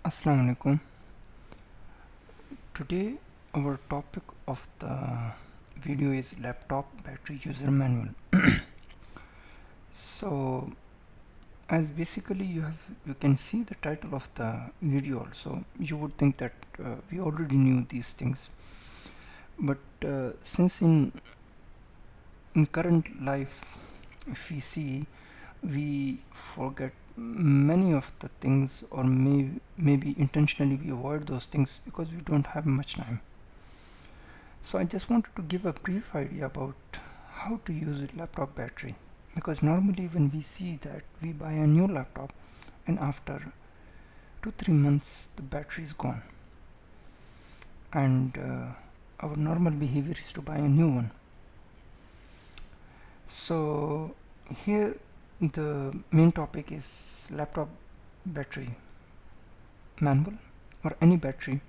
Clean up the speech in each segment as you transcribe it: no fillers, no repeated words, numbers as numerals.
Assalamu alaikum. Today our topic of the video is laptop battery user manual. So as basically you can see the title of the video also, you would think that we already knew these things, but since in current life, if we see, we forget many of the things, or maybe intentionally we avoid those things because we don't have much time. So I just wanted to give a brief idea about how to use a laptop battery, because normally when we see that we buy a new laptop and after 2-3 months the battery is gone, and our normal behavior is to buy a new one. So here the main topic is laptop battery manual, or any battery.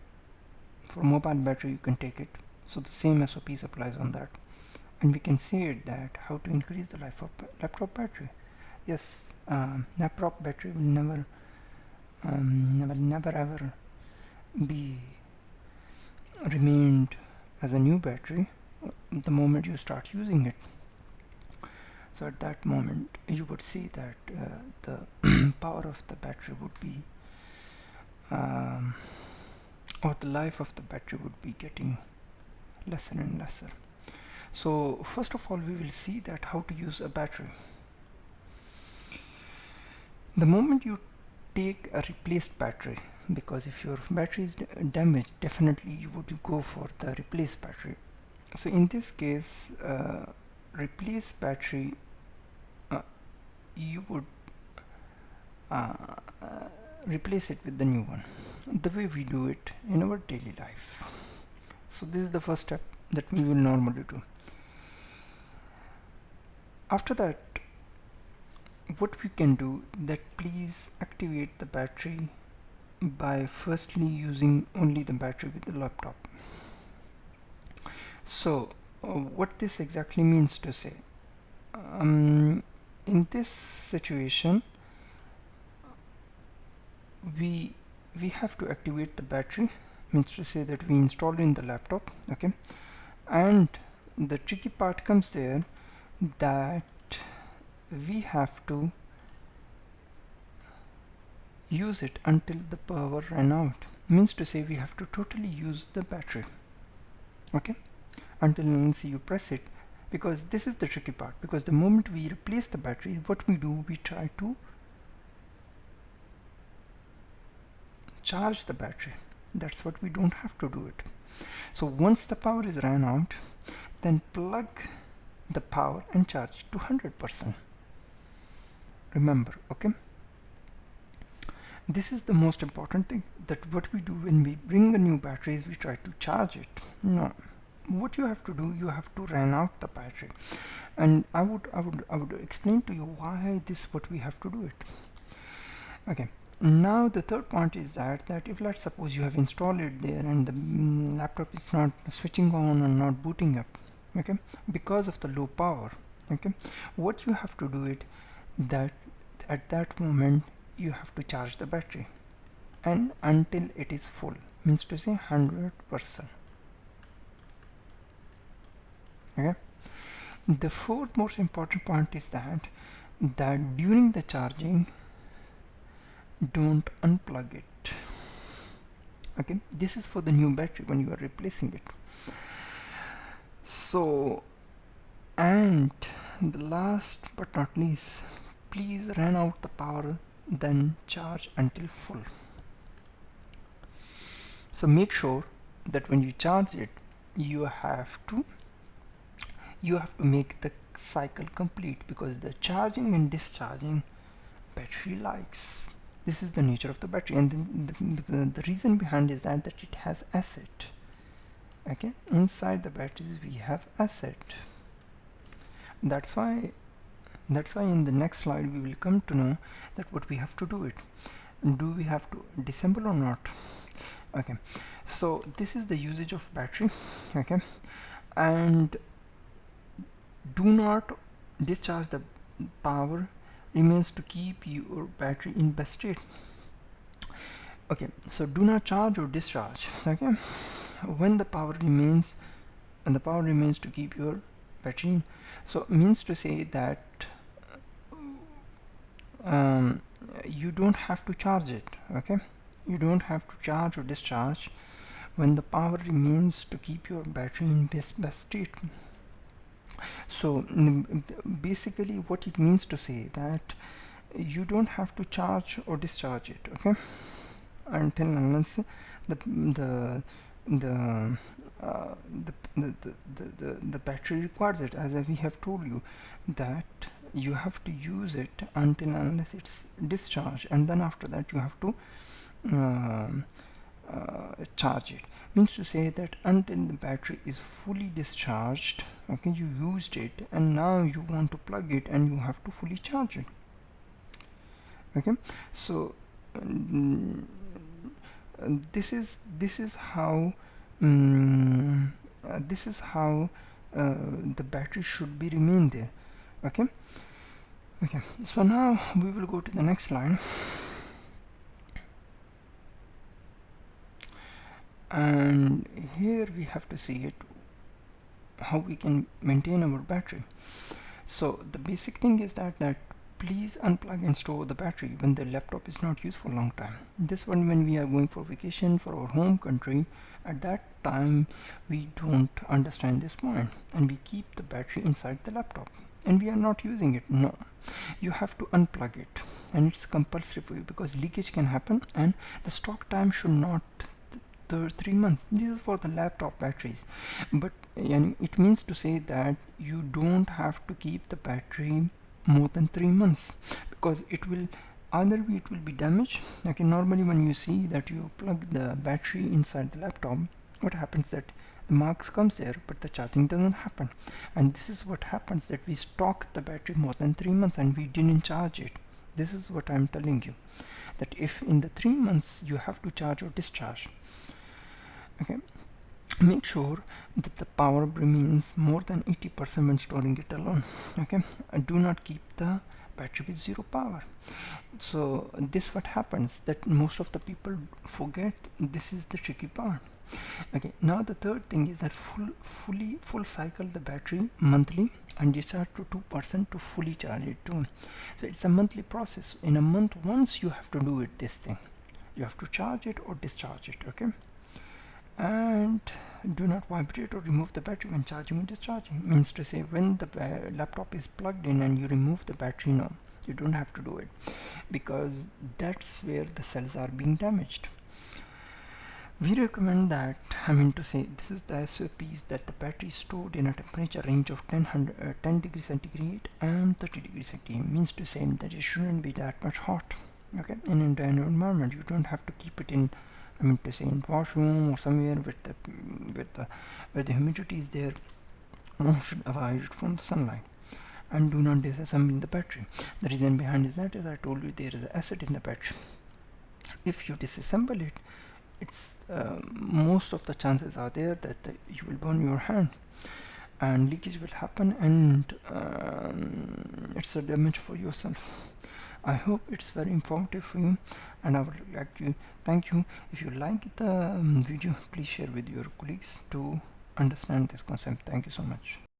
For mobile battery you can take it, so the same SOPs applies on that. And we can see it that how to increase the life of laptop battery. Yes, laptop battery will never ever be remained as a new battery the moment you start using it. So at that moment you would see that the power of the battery would be or the life of the battery would be getting lesser and lesser. So first of all, we will see that how to use a battery. The moment you take a replaced battery, because if your battery is damaged, definitely you would go for the replaced battery. So in this case, replace battery, you would replace it with the new one, the way we do it in our daily life. So this is the first step that we will normally do. After that, what we can do, that please activate the battery by firstly using only the battery with the laptop. So what this exactly means to say, in this situation we have to activate the battery, means to say that we install it in the laptop, okay, and the tricky part comes there, that we have to use it until the power ran out, means to say we have to totally use the battery, okay, until you press it, because this is the tricky part, because the moment we replace the battery, what we do, we try to charge the battery. That's what we don't have to do it. So once the power is ran out, then plug the power and charge to 100%. Remember, okay, this is the most important thing, that what we do when we bring a new battery is we try to charge it. No, what you have to do, you have to run out the battery, and I would explain to you why this what we have to do it. Okay, now the third point is that if let's suppose you have installed it there and the laptop is not switching on or not booting up, okay, because of the low power, okay, what you have to do it, that at that moment you have to charge the battery, and until it is full, means to say 100%. Okay, the fourth most important point is that during the charging, don't unplug it. Okay, this is for the new battery when you are replacing it. So, and the last but not least, please run out the power, then charge until full. So make sure that when you charge it, you have to make the cycle complete, because the charging and discharging battery likes. This is the nature of the battery, and the reason behind is that it has acid. Okay, inside the batteries we have acid. That's why in the next slide we will come to know that what we have to do it. Do we have to disassemble or not? Okay, so this is the usage of battery, okay, and do not discharge the power remains to keep your battery in best state. Okay, so do not charge or discharge. Okay, when the power remains, and the power remains to keep your battery, so means to say that you don't have to charge it. Okay, you don't have to charge or discharge when the power remains to keep your battery in best state. So basically what it means to say that you don't have to charge or discharge it, okay, until unless the the the the battery requires it, as we have told you that you have to use it until unless it's discharged, and then after that you have to charge it. Means to say that until the battery is fully discharged, okay, you used it and now you want to plug it and you have to fully charge it. Okay, so this is how the battery should be remain there. Okay, so now we will go to the next line, and here we have to see it how we can maintain our battery. So the basic thing is that please unplug and store the battery when the laptop is not used for a long time. This one, when we are going for vacation for our home country, at that time we don't understand this point and we keep the battery inside the laptop and we are not using it. No, you have to unplug it, and it's compulsory for you because leakage can happen, and the stock time should not 3 months. This is for the laptop batteries, but it means to say that you don't have to keep the battery more than 3 months, because it will either it will be damaged. Okay, normally when you see that you plug the battery inside the laptop, what happens that the marks comes there but the charging doesn't happen, and this is what happens, that we stock the battery more than 3 months and we didn't charge it. This is what I'm telling you, that if in the 3 months you have to charge or discharge, okay, make sure that the power remains more than 80% when storing it alone. Okay, and do not keep the battery with zero power. So this what happens, that most of the people forget. This is the tricky part. Okay, now the third thing is that full cycle the battery monthly and discharge to 2% to fully charge it too. So it's a monthly process. In a month once you have to do it, this thing you have to charge it or discharge it. Okay, and do not vibrate or remove the battery when charging or discharging. Means to say, when the laptop is plugged in and you remove the battery, no, you don't have to do it, because that's where the cells are being damaged. We recommend that, this is the SOPs, that the battery is stored in a temperature range of 10 degrees centigrade and 30 degrees centigrade. Means to say that it shouldn't be that much hot. Okay, in an environment you don't have to keep it in, in washroom or somewhere where the humidity is there. You should avoid it from the sunlight, and do not disassemble the battery. The reason behind is that, as I told you, there is acid in the battery. If you disassemble it, it's most of the chances are there that you will burn your hand and leakage will happen, and it's a damage for yourself. I hope it's very informative for you, and I would like to thank you. If you like the video, please share with your colleagues to understand this concept. Thank you so much.